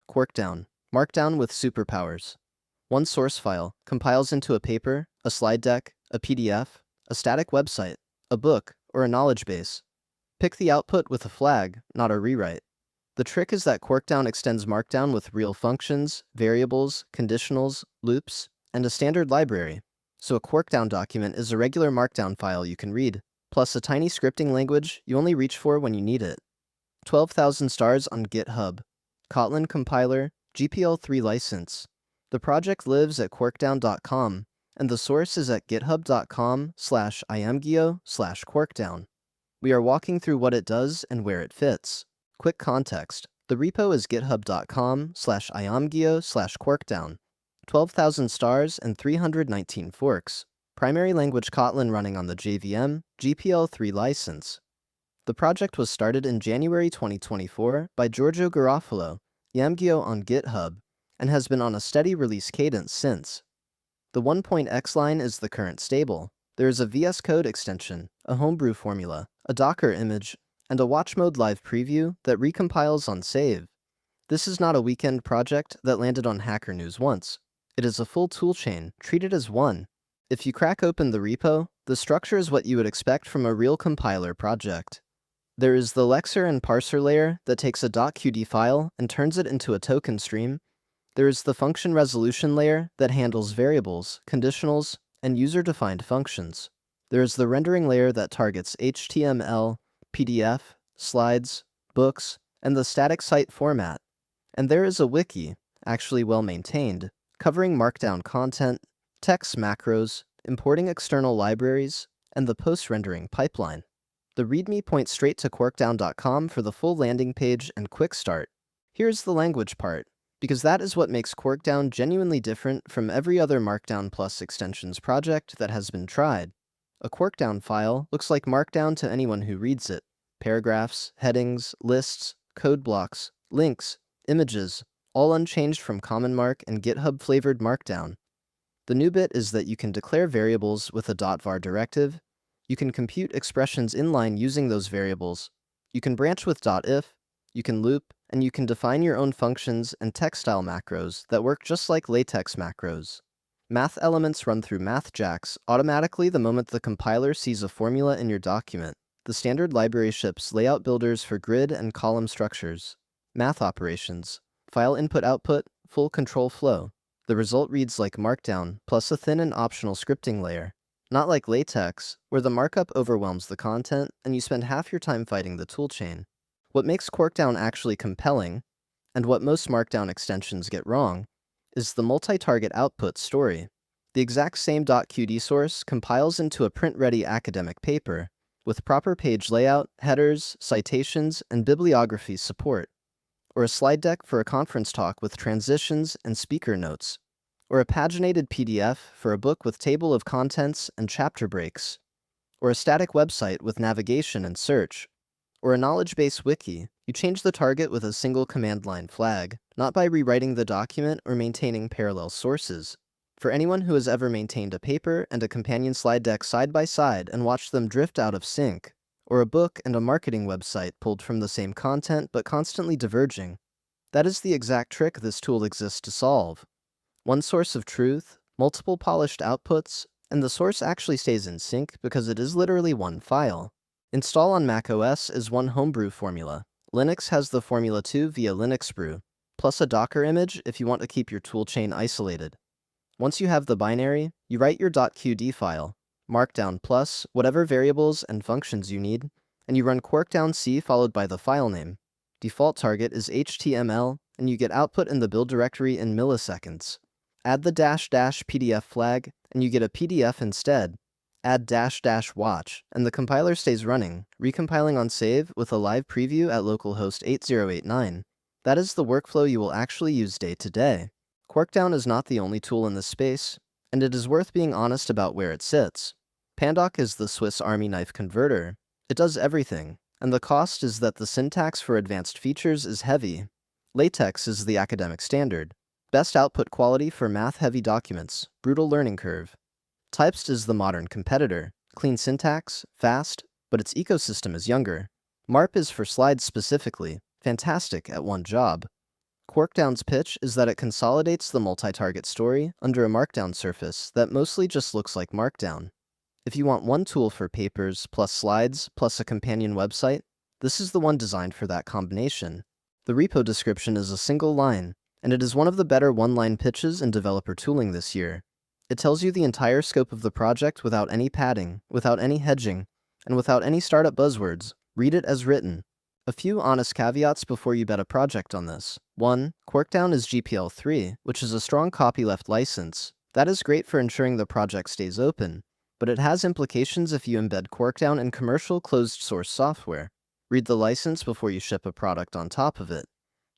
Quarkdown, Markdown with Superpowers. One source file compiles into a paper, a slide deck, a PDF, a static website, a book, or a knowledge base. Pick the output with a flag, not a rewrite. The trick is that Quarkdown extends Markdown with real functions, variables, conditionals, loops, and a standard library. So a Quarkdown document is a regular Markdown file you can read, plus a tiny scripting language you only reach for when you need it. 12,000 stars on GitHub. Kotlin compiler, GPL3 license. The project lives at quarkdown.com, and the source is at github.com/imgeo/quarkdown. We are walking through what it does and where it fits. Quick context. The repo is github.com/imgeo/quarkdown. 12,000 stars and 319 forks. Primary language Kotlin running on the JVM, GPL3 license. The project was started in January 2024 by Giorgio Garofalo, Yamgeo on GitHub, and has been on a steady release cadence since. The 1.x line is the current stable. There is a VS Code extension, a homebrew formula, a Docker image, and a watch mode live preview that recompiles on save. This is not a weekend project that landed on Hacker News once. It is a full toolchain, treated as one. If you crack open the repo, the structure is what you would expect from a real compiler project. There is the lexer and parser layer that takes a .qd file and turns it into a token stream. There is the function resolution layer that handles variables, conditionals, and user-defined functions. There is the rendering layer that targets HTML, PDF, slides, books, and the static site format. And there is a wiki, actually well-maintained, covering Markdown content, text macros, importing external libraries, and the post-rendering pipeline. The README points straight to quarkdown.com for the full landing page and quick start. Here's the language part, because that is what makes Quarkdown genuinely different from every other Markdown Plus extensions project that has been tried. A Quarkdown file looks like Markdown to anyone who reads it. Paragraphs, headings, lists, code blocks, links, images, all unchanged from CommonMark and GitHub-flavored Markdown. The new bit is that you can declare variables with a .var directive. You can compute expressions inline using those variables. You can branch with .if, you can loop, and you can define your own functions and text style macros that work just like LaTeX macros. Math elements run through mathjax automatically the moment the compiler sees a formula in your document. The standard library ships layout builders for grid and column structures. Math operations. File input-output, full control flow. The result reads like Markdown, plus a thin and optional scripting layer. Not like LaTeX, where the markup overwhelms the content and you spend half your time fighting the toolchain. What makes Quarkdown actually compelling, and what most Markdown extensions get wrong, is the multi-target output story. The exact same .qd source compiles into a print-ready academic paper, with proper page layout, headers, citations, and bibliography support, or a slide deck for a conference talk with transitions and speaker notes, or a paginated PDF for a book with table of contents and chapter breaks, or a static website with navigation and search, or a knowledge base wiki. You change the target with a single command line flag, not by rewriting the document or maintaining parallel sources. For anyone who has ever maintained a paper and a companion slide deck side by side and watched them drift out of sync, or a book and a marketing website pulled from the same content but constantly diverging, that is the exact trick this tool exists to solve. One source of truth, multiple polished outputs, and the source actually stays in sync because it is literally one file. Install on macOS is one homebrew formula. Linux has the formula too via LinuxBrew, plus a Docker image if you want to keep your toolchain isolated. Once you have the binary, you write your .qd file, Markdown plus whatever variables and functions you need, and you run Quarkdown C followed by the file name. Default target is HTML, and you get output in the build directory in milliseconds. Add the --PDF flag, and you get a PDF instead. Add --watch, and the compiler stays running, recompiling on save with a live preview at localhost 8089. That is the workflow you will actually use day to day. Quarkdown is not the only tool in this space, and it is worth being honest about where it sits. Pandoc is the Swiss Army knife converter. It does everything, and the cost is that the syntax for advanced features is heavy. LaTeX is the academic standard. Best output quality for math-heavy documents, brutal learning curve. Typst is the modern competitor. Clean syntax, fast, but its ecosystem is younger. Marp is for slides specifically, fantastic at one job. Quarkdown's pitch is that it consolidates the multi-target story under a Markdown surface that mostly just looks like Markdown. If you want one tool for papers, plus slides, plus a companion website, this is the one designed for that combination. The repo description is a single line, and it is one of the better one-line pitches in developer tooling this year. It tells you the entire scope of the project without any padding, without any hedging, and without any startup buzzwords. Read it as written. A few honest caveats before you bet a project on this. 1. Quarkdown is GPL3, which is a strong copyleft license. That is great for ensuring the project stays open, but it has implications if you embed Quarkdown in commercial closed-source software. Read the license before you ship a product on top of it.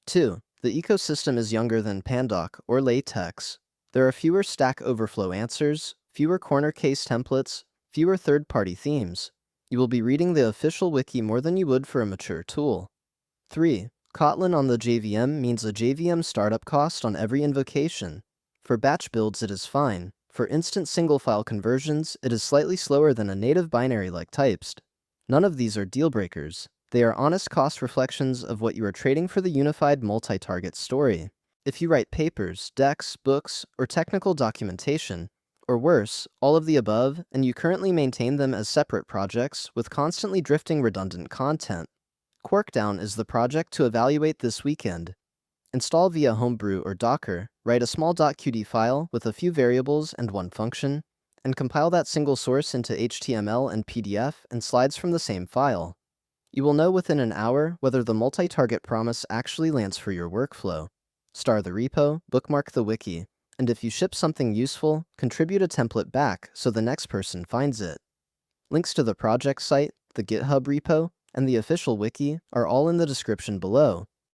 2. The ecosystem is younger than Pandoc or LaTeX. There are fewer Stack Overflow answers, fewer corner case templates, fewer third-party themes. You will be reading the official wiki more than you would for a mature tool. 3. Kotlin on the JVM means a JVM startup cost on every invocation. For batch builds, it is fine. For instant single-file conversions, it is slightly slower than a native binary like Typst. None of these are deal breakers. They are honest cost reflections of what you are trading for the unified multi-target story. If you write papers, decks, books, or technical documentation, or worse, all of the above, and you currently maintain them as separate projects with constantly drifting redundant content, Quarkdown is the project to evaluate this weekend. Install via Homebrew or Docker, write a small .qd file with a few variables and one function, and compile that single source into HTML and PDF and slides from the same file. You will know within an hour whether the multi-target promise actually lands for your workflow. Star the repo, bookmark the wiki, and if you ship something useful, contribute a template back so the next person finds it. Links to the project site, the GitHub repo, and the official wiki are all in the description below.